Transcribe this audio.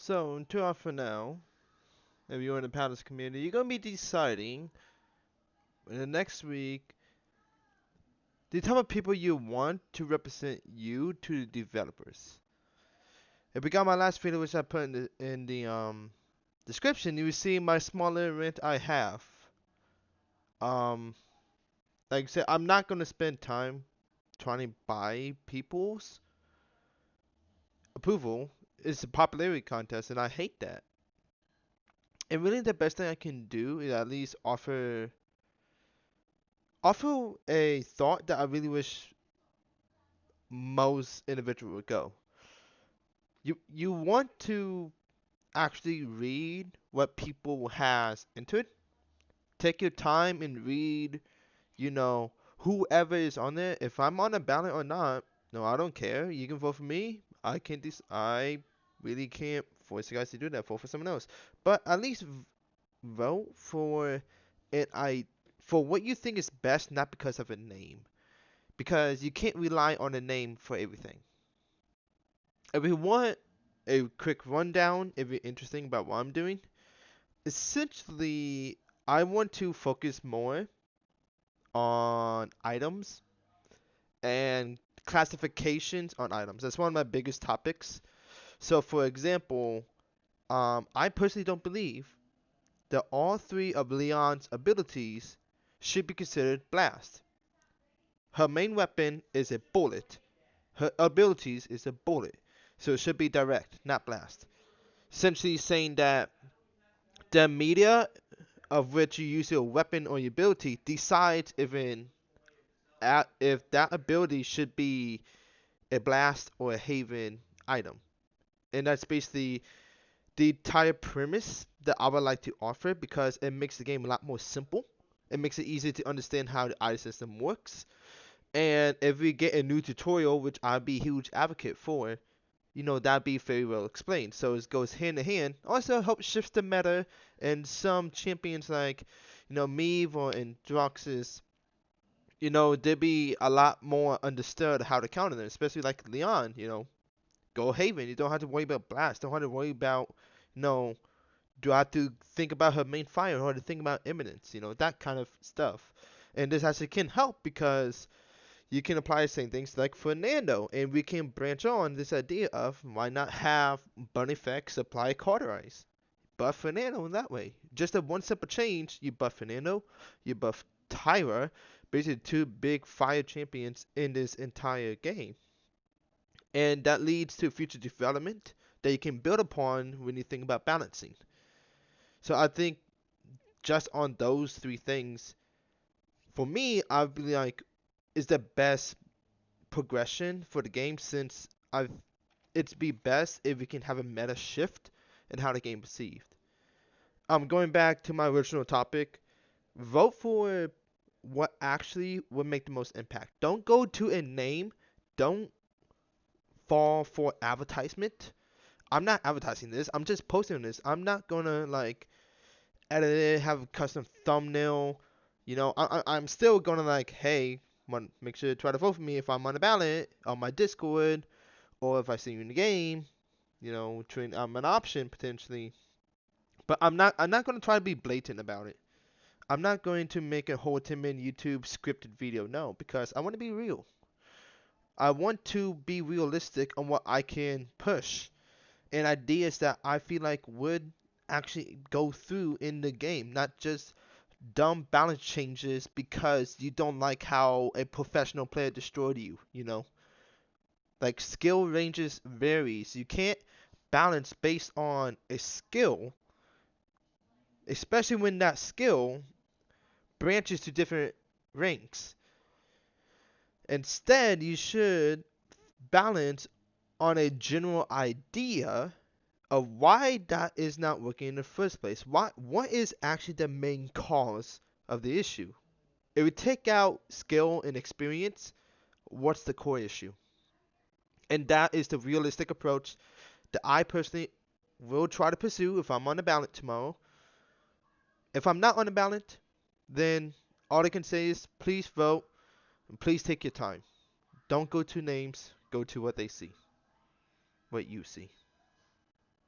So, until for now, if you're in the Paladins community, you're gonna be deciding in the next week the type of people you want to represent you to the developers. If you got my last video, which I put in the description, you will see my smaller rent I have. Um, like I said, I'm not gonna spend time trying to buy people's approval. It's a popularity contest, and I hate that. And really, the best thing I can do is at least offer a thought that I really wish most individual would go. You want to actually read what people has entered. Take your time and read, whoever is on there. If I'm on a ballot or not, no, I don't care. You can vote for me. I really can't force you guys to do that. Vote for someone else. But at least vote for it. For what you think is best, not because of a name. Because you can't rely on a name for everything. If you want a quick rundown, if you're interested about what I'm doing, essentially, I want to focus more on items and classifications on items. That's one of my biggest topics. So, for example, I personally don't believe that all three of Leon's abilities should be considered blast. Her main weapon is a bullet. Her abilities is a bullet. So it should be direct, not blast. Essentially saying that the media of which you use your weapon or your ability decides if that ability should be a blast or a haven item. And that's basically the entire premise that I would like to offer because it makes the game a lot more simple. It makes it easier to understand how the item system works. And if we get a new tutorial, which I'd be a huge advocate for, that'd be very well explained. So it goes hand in hand. Also helps shift the meta, and some champions like, Meve or Droxus, they'd be a lot more understood how to counter them, especially like Leon, go Haven. You don't have to worry about Blast. Don't have to worry about, do I have to think about her main fire or to think about Imminence, that kind of stuff. And this actually can help because you can apply the same things like Fernando, and we can branch on this idea of why not have burn effects apply cauterize. Buff Fernando in that way. Just a one simple change, you buff Fernando, you buff Tyra, basically two big fire champions in this entire game. And that leads to future development that you can build upon when you think about balancing. So I think just on those three things, for me, I'd be like, is the best progression for the game since it'd be best if we can have a meta shift in how the game is perceived. Going back to my original topic, vote for what actually would make the most impact. Don't go to a name. Don't fall for advertisement. I'm not advertising this. I'm just posting this. I'm not gonna like edit it, have a custom thumbnail. I'm still gonna like, hey, make sure to try to vote for me if I'm on the ballot on my Discord or if I see you in the game. I'm an option potentially, but I'm not gonna try to be blatant about it. I'm not going to make a whole 10-minute YouTube scripted video, no, because I want to be real. I want to be realistic on what I can push and ideas that I feel like would actually go through in the game, not just dumb balance changes because you don't like how a professional player destroyed you. Like skill ranges varies. You can't balance based on a skill, especially when that skill branches to different ranks. Instead, you should balance on a general idea of why that is not working in the first place. What is actually the main cause of the issue? If we take out skill and experience, what's the core issue? And that is the realistic approach that I personally will try to pursue if I'm on the ballot tomorrow. If I'm not on the ballot, then all I can say is please vote and please take your time. Don't go to names, go to what they see, what you see.